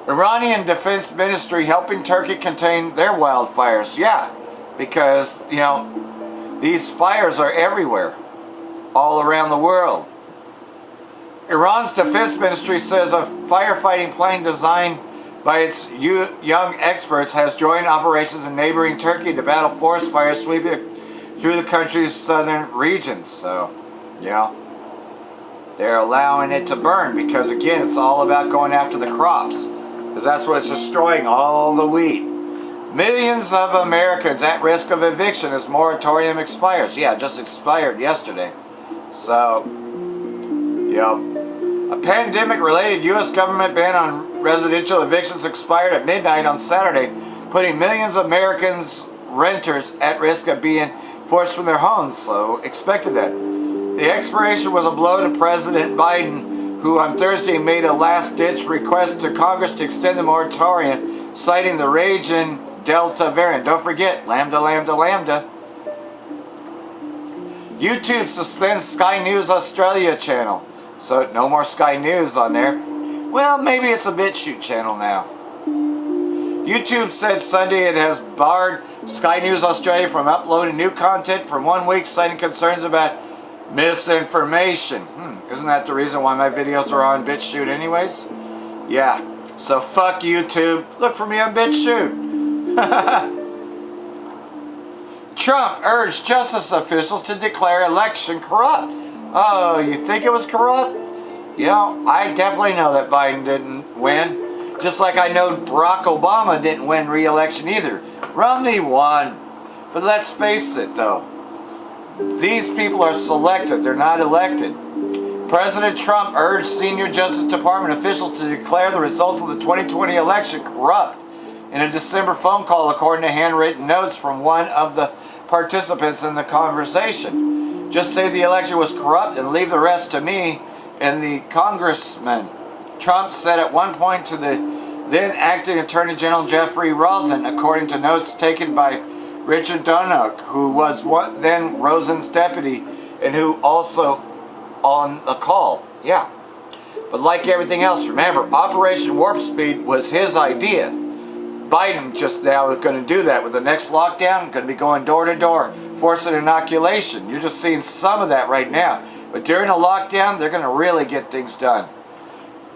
Iranian Defense Ministry helping Turkey contain their wildfires. Yeah, because, you know, these fires are everywhere, all around the world. Iran's Defense Ministry says a firefighting plane designed by its young experts has joined operations in neighboring Turkey to battle forest fires sweeping through the country's southern regions. So, you know, they're allowing it to burn because, again, it's all about going after the crops, because that's what's destroying all the wheat. Millions of Americans at risk of eviction as moratorium expires. Yeah, it just expired yesterday. So, you know, a pandemic-related U.S. government ban on residential evictions expired at midnight on Saturday, putting millions of Americans renters at risk of being forced from their homes. So, expected that. The expiration was a blow to President Biden, who on Thursday made a last-ditch request to Congress to extend the moratorium, citing the raging Delta variant. Don't forget, lambda, lambda, lambda. YouTube suspends Sky News Australia channel. So no more Sky News on there. Well, maybe it's a BitChute channel now. YouTube said Sunday it has barred Sky News Australia from uploading new content for 1 week, citing concerns about misinformation. Isn't that the reason why my videos are on BitChute anyways? Yeah. So fuck YouTube. Look for me on BitChute. Trump urged justice officials to declare election corrupt. Oh, you think it was corrupt? You know, I definitely know that Biden didn't win. Just like I know Barack Obama didn't win re-election either. Romney won. But let's face it though. These people are selected. They're not elected. President Trump urged senior Justice Department officials to declare the results of the 2020 election corrupt in a December phone call, according to handwritten notes from one of the participants in the conversation. Just say the election was corrupt and leave the rest to me and the congressman, Trump said at one point to the then acting Attorney General Jeffrey Rosen, according to notes taken by Richard Dunnock, who was then Rosen's deputy and who also on the call. Yeah. But like everything else, remember, Operation Warp Speed was his idea. Biden just now is going to do that with the next lockdown, going to be going door to door, forcing inoculation. You're just seeing some of that right now. But during a lockdown, they're going to really get things done.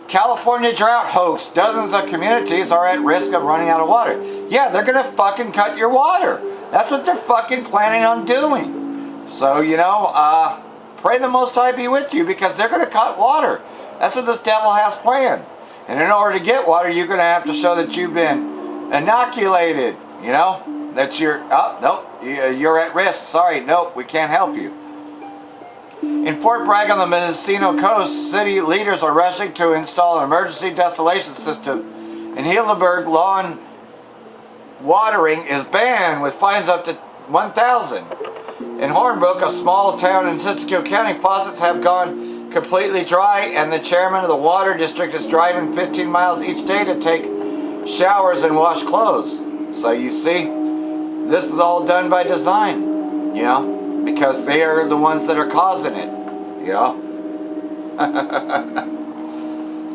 California drought hoax. Dozens of communities are at risk of running out of water. Yeah, they're going to fucking cut your water. That's what they're fucking planning on doing. So, you know, pray the Most High be with you, because they're going to cut water. That's what this devil has planned. And in order to get water, you're going to have to show that you've been inoculated, you know, that you're, oh, nope, you're at risk. Sorry, nope, we can't help you. In Fort Bragg on the Mendocino coast, city leaders are rushing to install an emergency desolation system. In Heidelberg, lawn watering is banned with fines up to $1,000. In Hornbrook, a small town in Siskiyou County, faucets have gone completely dry, and the chairman of the water district is driving 15 miles each day to take showers and wash clothes. So you see, this is all done by design, you know, because they are the ones that are causing it, you know.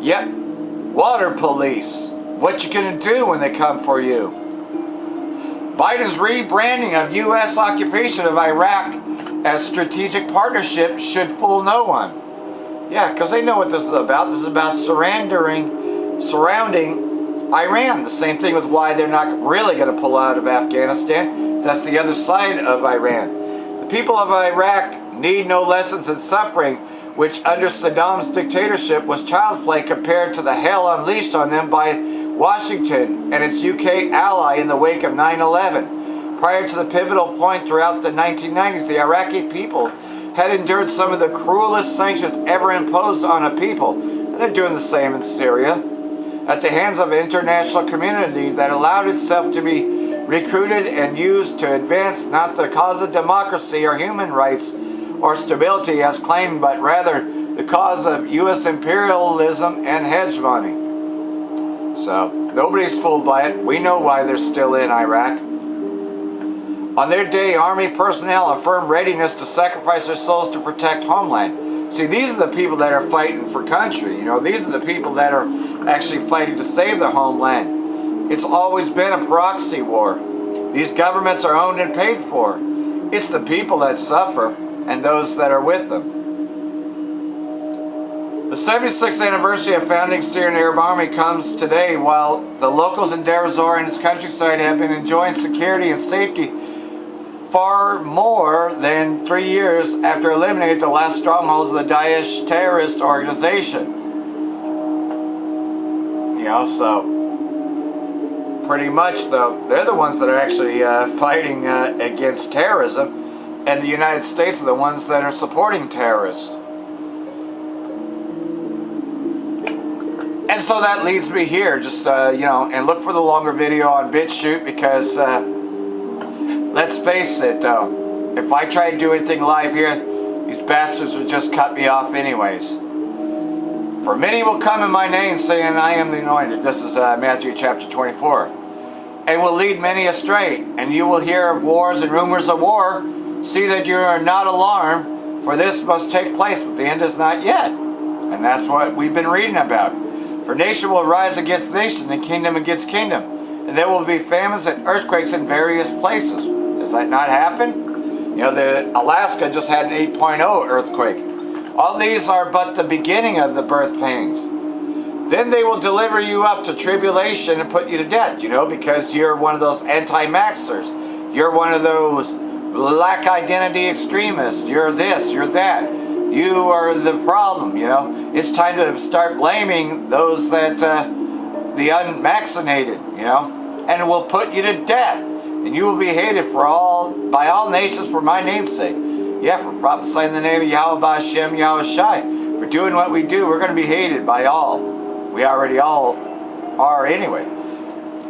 Yep, water police. What you gonna do when they come for you? Biden's rebranding of U.S. occupation of Iraq as strategic partnership should fool no one. Yeah, because they know what this is about. This is about surrounding Iran. The same thing with why they're not really going to pull out of Afghanistan. That's the other side of Iran. The people of Iraq need no lessons in suffering, which under Saddam's dictatorship was child's play compared to the hell unleashed on them by Washington and its UK ally in the wake of 9/11. Prior to the pivotal point throughout the 1990s, the Iraqi people had endured some of the cruelest sanctions ever imposed on a people. And they're doing the same in Syria, at the hands of an international community that allowed itself to be recruited and used to advance not the cause of democracy or human rights or stability as claimed, but rather the cause of U.S. imperialism and hegemony. So, nobody's fooled by it. We know why they're still in Iraq. On their day, Army personnel affirm readiness to sacrifice their souls to protect homeland. See, these are the people that are fighting for country. You know, these are the people that are actually fighting to save their homeland. It's always been a proxy war. These governments are owned and paid for. It's the people that suffer and those that are with them. The 76th anniversary of founding Syrian Arab Army comes today while the locals in Deir ez-Zor and its countryside have been enjoying security and safety far more than 3 years after eliminating the last strongholds of the Daesh terrorist organization. You know, so pretty much though, they're the ones that are actually fighting against terrorism, and the United States are the ones that are supporting terrorists. And so that leads me here, just, you know, and look for the longer video on BitChute because, let's face it, though, if I try to do anything live here, these bastards would just cut me off anyways. For many will come in my name, saying, I am the anointed. This is Matthew chapter 24. And will lead many astray, and you will hear of wars and rumors of war. See that you are not alarmed, for this must take place, but the end is not yet. And that's what we've been reading about. For nation will rise against nation, and kingdom against kingdom. And there will be famines and earthquakes in various places. Does that not happen? You know, the Alaska just had an 8.0 earthquake. All these are but the beginning of the birth pains. Then they will deliver you up to tribulation and put you to death, you know, because you're one of those anti-maxers. You're one of those black identity extremists. You're this, you're that. You are the problem, you know. It's time to start blaming those that, the unvaccinated, you know. And it will put you to death. And you will be hated by all nations for my name's sake. Yeah, for prophesying in the name of Yahweh Ba'Shem Yahweh Shai. For doing what we do, we're going to be hated by all. We already all are anyway.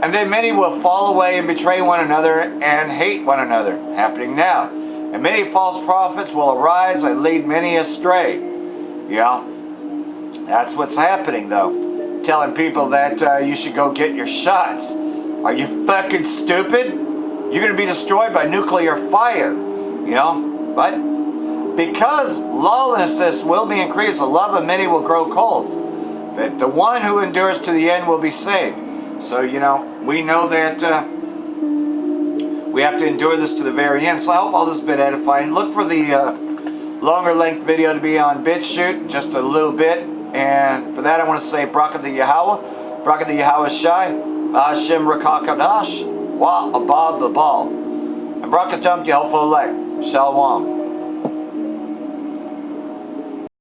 And then many will fall away and betray one another and hate one another. Happening now. And many false prophets will arise and lead many astray. You know, that's what's happening though. Telling people that you should go get your shots. Are you fucking stupid? You're going to be destroyed by nuclear fire. You know, but because lawlessness will be increased, the love of many will grow cold. But the one who endures to the end will be saved. So, you know, we know that we have to endure this to the very end. So I hope all this has been edifying. Look for the longer length video to be on BitChute, just a little bit. And for that I want to say Barak the Yahweh, Barak the Yahweh Shai, Hashem Rakakadash, Wa Abab the Ball. And Barak Atam Yehovah Elect. Shalom.